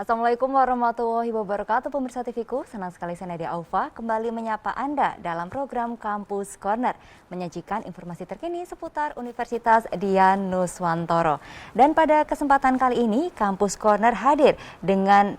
Assalamualaikum warahmatullahi wabarakatuh, pemirsa TV-ku. Senang sekali saya Nadia Aufa kembali menyapa Anda dalam program Kampus Corner, menyajikan informasi terkini seputar Universitas Dian Nuswantoro. Dan pada kesempatan kali ini, Kampus Corner hadir dengan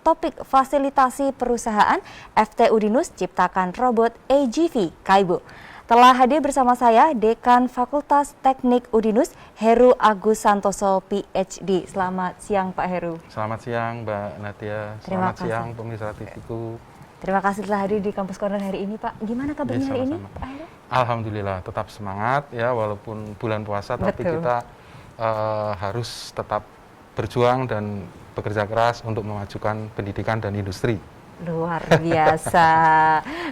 topik fasilitasi perusahaan FT Udinus ciptakan robot AGV Kaibo. Telah hadir bersama saya Dekan Fakultas Teknik Udinus, Heru Agus Santoso, PhD. Selamat siang Pak Heru. Selamat siang Mbak Nadia. Selamat siang pemirsa TV-ku. Terima kasih telah hadir di Kampus Corner hari ini Pak. Gimana kabarnya hari ini Pak Heru? Alhamdulillah tetap semangat ya, walaupun bulan puasa. Betul. Tapi kita harus tetap berjuang dan bekerja keras untuk memajukan pendidikan dan industri. Luar biasa.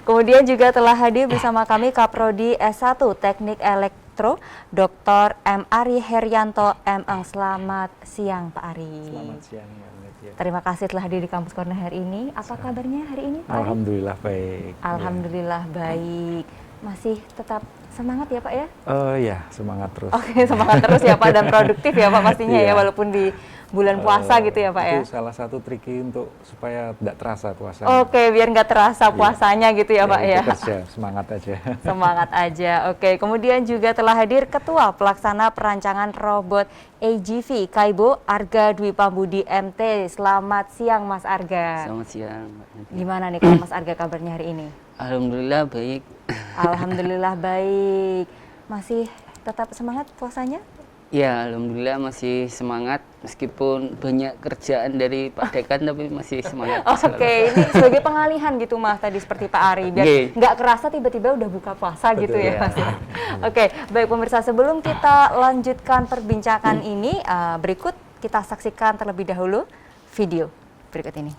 Kemudian juga telah hadir bersama kami Kaprodi S1 Teknik Elektro, Dr. M. Ari Herianto M.Eng. Selamat siang Pak Ari. Selamat siang Mbak Nadia. Terima kasih telah hadir di Kampus Corner hari ini. Apa kabarnya hari ini Pak Ari? Alhamdulillah baik. Alhamdulillah baik. Masih tetap semangat ya Pak ya? Ya, semangat terus. Oke, semangat terus ya Pak, dan produktif ya Pak pastinya ya, walaupun di bulan puasa gitu ya Pak ya? Itu salah satu triki untuk supaya tidak terasa puasa. Oke, biar nggak terasa puasanya gitu ya Pak ya? Kerja, semangat aja. Semangat aja, oke. Kemudian juga telah hadir Ketua Pelaksana Perancangan Robot AGV Kaibo, Arga Dwi Pambudi MT. Selamat siang Mas Arga. Selamat siang Mbak Nadia. Gimana nih kalau Mas Arga kabarnya hari ini? Alhamdulillah baik. Alhamdulillah baik. Masih tetap semangat puasanya? Ya, alhamdulillah masih semangat meskipun banyak kerjaan dari Pak Dekan, tapi masih semangat. Oke, ini sebagai pengalihan gitu Mas tadi seperti Pak Ari, biar nggak kerasa tiba-tiba udah buka puasa. Betul, gitu ya Mas. Oke, baik pemirsa, sebelum kita lanjutkan perbincangan ini, berikut kita saksikan terlebih dahulu video berikut ini.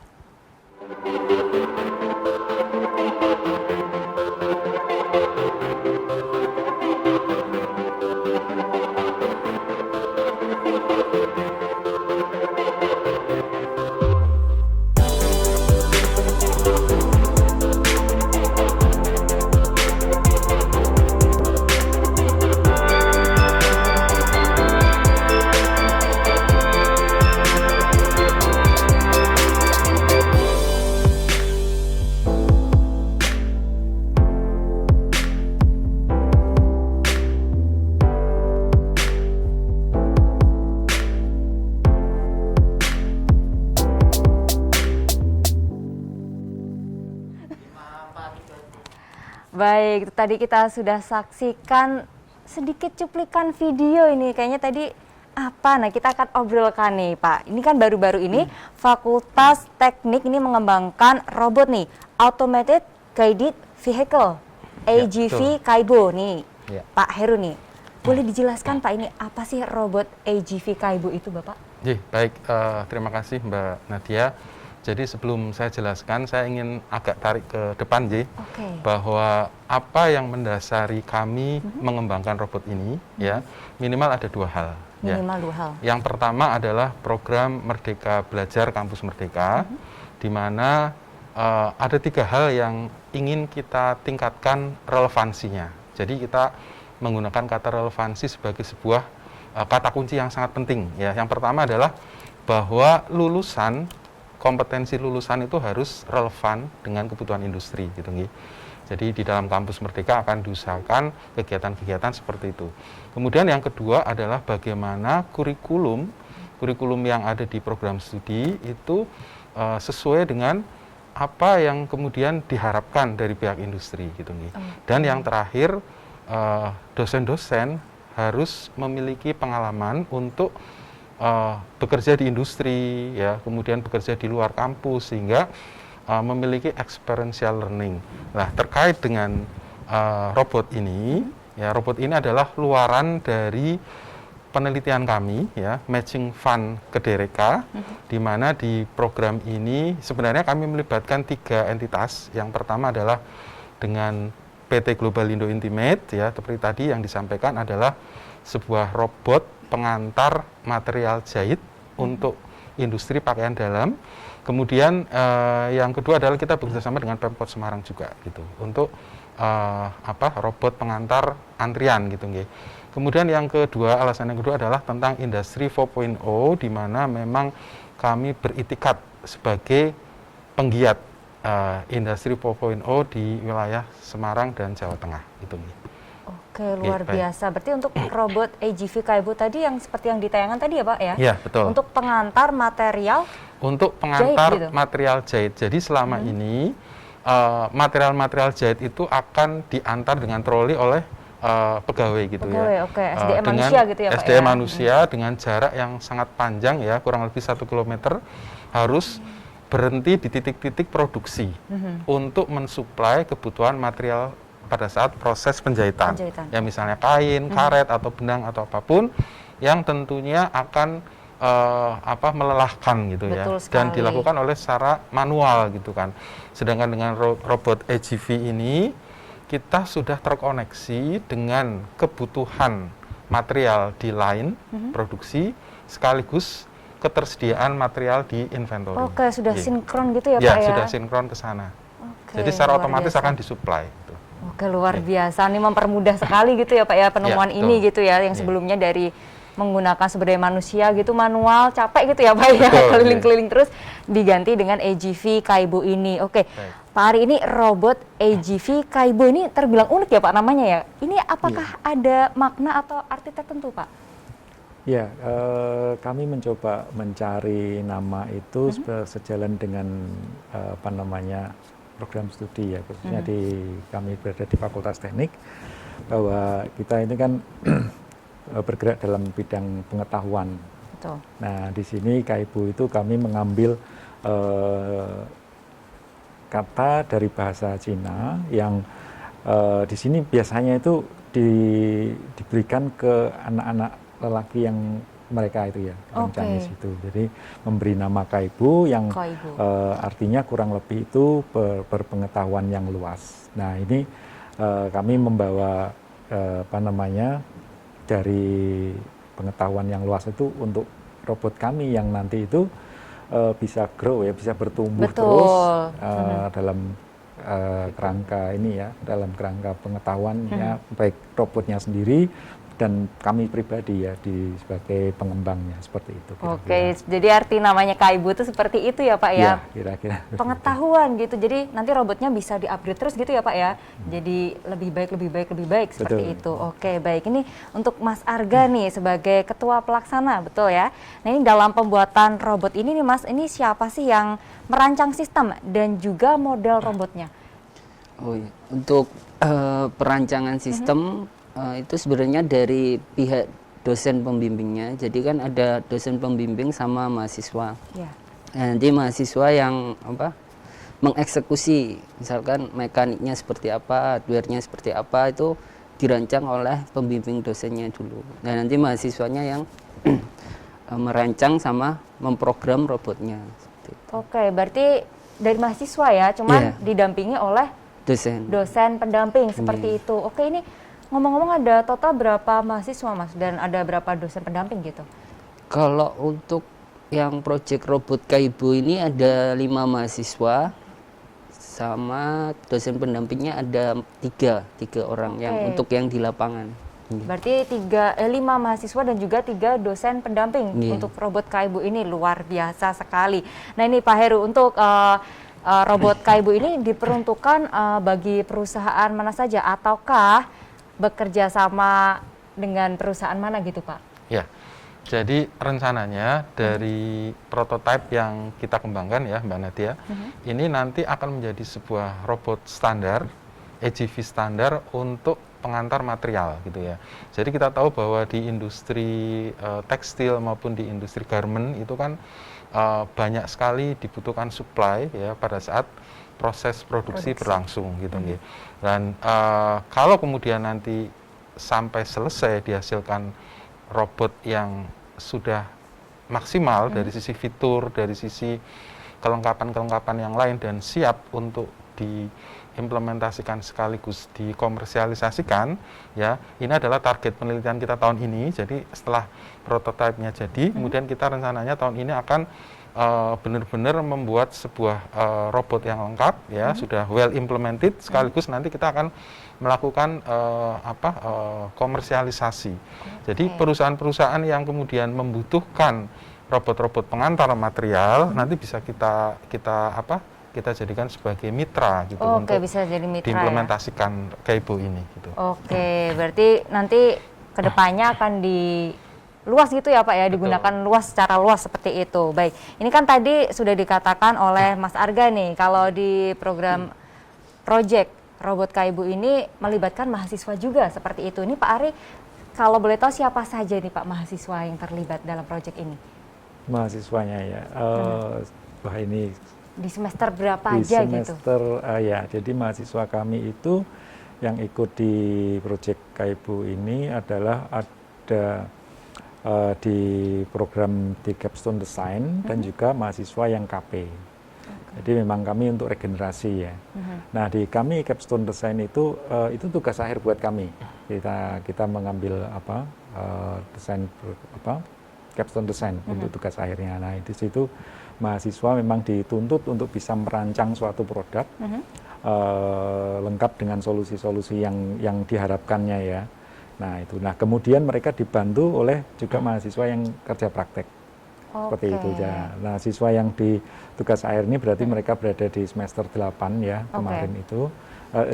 Baik, tadi kita sudah saksikan sedikit cuplikan video ini. Kayaknya tadi apa? Nah, kita akan obrolkan nih Pak. Ini kan baru-baru ini Fakultas Teknik ini mengembangkan robot nih, Automated Guided Vehicle, AGV Kaibo nih. Pak Heru nih, boleh dijelaskan Pak, ini apa sih robot AGV Kaibo itu Bapak? Baik, terima kasih Mbak Nadia. Jadi sebelum saya jelaskan, saya ingin agak tarik ke depan, bahwa apa yang mendasari kami mengembangkan robot ini, ya minimal ada dua hal. Minimal dua hal. Yang pertama adalah program Merdeka Belajar Kampus Merdeka, di mana ada tiga hal yang ingin kita tingkatkan relevansinya. Jadi kita menggunakan kata relevansi sebagai sebuah kata kunci yang sangat penting. Ya, yang pertama adalah bahwa kompetensi lulusan itu harus relevan dengan kebutuhan industri gitu nggih. Jadi di dalam Kampus Merdeka akan diusahakan kegiatan-kegiatan seperti itu. Kemudian yang kedua adalah bagaimana kurikulum yang ada di program studi itu sesuai dengan apa yang kemudian diharapkan dari pihak industri gitu nggih. Dan yang terakhir, dosen-dosen harus memiliki pengalaman untuk bekerja di industri, ya, kemudian bekerja di luar kampus, sehingga memiliki experiential learning. Nah, terkait dengan robot ini, ya, robot ini adalah luaran dari penelitian kami, ya, Matching Fund Kedereka, di mana di program ini sebenarnya kami melibatkan tiga entitas. Yang pertama adalah dengan PT Global Indo Intimate, ya, seperti tadi yang disampaikan adalah sebuah robot pengantar material jahit untuk industri pakaian dalam. Kemudian yang kedua adalah kita bekerjasama dengan Pemkot Semarang juga gitu untuk robot pengantar antrian gitu nggih. Kemudian yang kedua, alasan yang kedua adalah tentang industri 4.0, di mana memang kami beritikat sebagai penggiat industri 4.0 di wilayah Semarang dan Jawa Tengah itu. Oke, luar baik. biasa. Berarti untuk robot AGV Kaibo tadi yang seperti yang di tayangan tadi ya Pak ya? Iya, betul. Untuk pengantar material Untuk pengantar jahit gitu? material jahit. Jadi selama ini material-material jahit itu akan diantar dengan troli oleh pegawai gitu Pegawai, ya. oke. SDM Dengan manusia gitu ya Pak SDM ya? manusia dengan jarak yang sangat panjang ya, kurang lebih 1 kilometer, harus berhenti di titik-titik produksi untuk mensuplai kebutuhan material pada saat proses penjahitan. Ya misalnya kain, karet atau benang atau apapun yang tentunya akan melelahkan gitu. Betul ya, sekali. dan dilakukan oleh secara manual gitu kan. Sedangkan dengan robot AGV ini kita sudah terkoneksi dengan kebutuhan material di line produksi sekaligus ketersediaan material di inventory. Oke, sudah sinkron gitu ya Ya, Pak ya? sudah sinkron ke sana. Oke, Jadi secara luar otomatis biasa. akan disuplai. Gitu. Oke, luar biasa. Ini mempermudah sekali gitu ya Pak ya penemuan Ya, ini betul. gitu ya, yang Iya. sebelumnya dari menggunakan sumber daya manusia gitu manual capek gitu ya Pak ya, Betul, keliling-keliling terus diganti dengan AGV Kaibo ini. Oke, Baik. Pak Ari, ini robot AGV Kaibo ini terbilang unik ya Pak namanya ya. Ini apakah ada makna atau arti tertentu Pak? Ya, kami mencoba mencari nama itu sejalan dengan program studi ya, khususnya kami berada di Fakultas Teknik, bahwa kita ini kan bergerak dalam bidang pengetahuan. Betul. Nah, di sini Kaibo itu kami mengambil kata dari bahasa Cina yang di sini biasanya itu diberikan ke anak-anak lelaki yang mereka itu ya, orang Chinese itu. Jadi memberi nama Kaibo yang artinya kurang lebih itu berpengetahuan yang luas. Nah, ini kami membawa dari pengetahuan yang luas itu untuk robot kami yang nanti itu bisa grow ya, bisa bertumbuh terus dalam kerangka ini ya, dalam kerangka pengetahuannya, baik robotnya sendiri dan kami pribadi ya sebagai pengembangnya, seperti itu. Oke, jadi arti namanya Kaibo itu seperti itu ya Pak ya? Ya, kira-kira. Pengetahuan gitu, jadi nanti robotnya bisa di-upgrade terus gitu ya Pak ya? Jadi lebih baik seperti itu. Oke, baik. Ini untuk Mas Arga nih sebagai ketua pelaksana, betul ya? Nah, ini dalam pembuatan robot ini nih Mas, ini siapa sih yang merancang sistem dan juga model robotnya? Oh iya, untuk perancangan sistem itu sebenarnya dari pihak dosen pembimbingnya. Jadi kan ada dosen pembimbing sama mahasiswa. Ya. Nah, nanti mahasiswa yang mengeksekusi, misalkan mekaniknya seperti apa, hardware-nya seperti apa, itu dirancang oleh pembimbing dosennya dulu. Nah, nanti mahasiswanya yang merancang sama memprogram robotnya. Oke, berarti dari mahasiswa ya, cuman didampingi oleh dosen pendamping seperti itu. Oke, ini ngomong-ngomong ada total berapa mahasiswa Mas dan ada berapa dosen pendamping gitu? Kalau untuk yang proyek robot Kaibo ini ada 5 mahasiswa sama dosen pendampingnya ada 3 orang yang untuk yang di lapangan. Berarti 5 mahasiswa dan juga 3 dosen pendamping untuk robot Kaibo ini, luar biasa sekali. Nah ini Pak Heru, untuk robot Kaibo ini diperuntukkan bagi perusahaan mana saja ataukah bekerja sama dengan perusahaan mana gitu Pak? Ya, jadi rencananya dari prototipe yang kita kembangkan ya Mbak Nadia, ini nanti akan menjadi sebuah robot standar, AGV standar untuk pengantar material gitu ya. Jadi kita tahu bahwa di industri tekstil maupun di industri garment itu kan banyak sekali dibutuhkan supply ya pada saat proses produksi berlangsung gitu. Dan kalau kemudian nanti sampai selesai dihasilkan robot yang sudah maksimal dari sisi fitur, dari sisi kelengkapan-kelengkapan yang lain dan siap untuk diimplementasikan sekaligus dikomersialisasikan ya, ini adalah target penelitian kita tahun ini. Jadi setelah prototipenya jadi, kemudian kita rencananya tahun ini akan benar-benar membuat sebuah robot yang lengkap ya, sudah well implemented, sekaligus nanti kita akan melakukan komersialisasi. Jadi perusahaan-perusahaan yang kemudian membutuhkan robot-robot pengantar material nanti bisa kita jadikan sebagai mitra gitu Oke, untuk bisa jadi mitra ya. diimplementasikan Kaibo ini gitu. Oke, berarti nanti kedepannya akan luas gitu ya Pak ya, digunakan luas, secara luas seperti itu. Baik, ini kan tadi sudah dikatakan oleh Mas Arga nih, kalau di program project robot Kaibo ini melibatkan mahasiswa juga seperti itu. Ini Pak Ari, kalau boleh tahu siapa saja nih Pak mahasiswa yang terlibat dalam project ini? Mahasiswanya ya, wah ini Di semester berapa di aja gitu? semester ya, jadi mahasiswa kami itu yang ikut di proyek Kaibo ini adalah ada di program di Capstone Design dan juga mahasiswa yang KP. Jadi memang kami untuk regenerasi ya. Nah di kami Capstone Design itu tugas akhir buat kami. Kita mengambil desain Capstone Design untuk tugas akhirnya. Nah di situ mahasiswa memang dituntut untuk bisa merancang suatu produk lengkap dengan solusi-solusi yang diharapkannya ya. Nah itu. Nah kemudian mereka dibantu oleh juga mahasiswa yang kerja praktek. Seperti itu ya. Nah siswa yang di tugas akhir ini berarti mereka berada di semester 8 ya kemarin itu.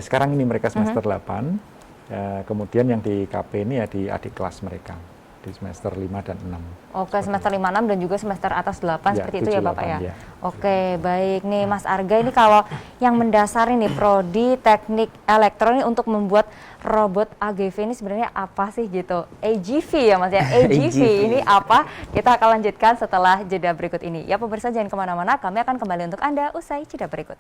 Sekarang ini mereka semester 8. Kemudian yang di KP ini ya di adik kelas mereka di semester 5 dan 6. Oke, semester 5, 6 dan juga semester atas 8 Ya, seperti itu ya 7, Bapak ya? 8, ya. Oke, baik nih Mas Arga, ini kalau yang mendasari nih Prodi Teknik Elektronik untuk membuat robot AGV ini sebenarnya apa sih gitu? AGV ya Mas ya? AGV ini apa? Kita akan lanjutkan setelah jeda berikut ini. Ya pemirsa jangan kemana-mana, kami akan kembali untuk Anda usai jeda berikut.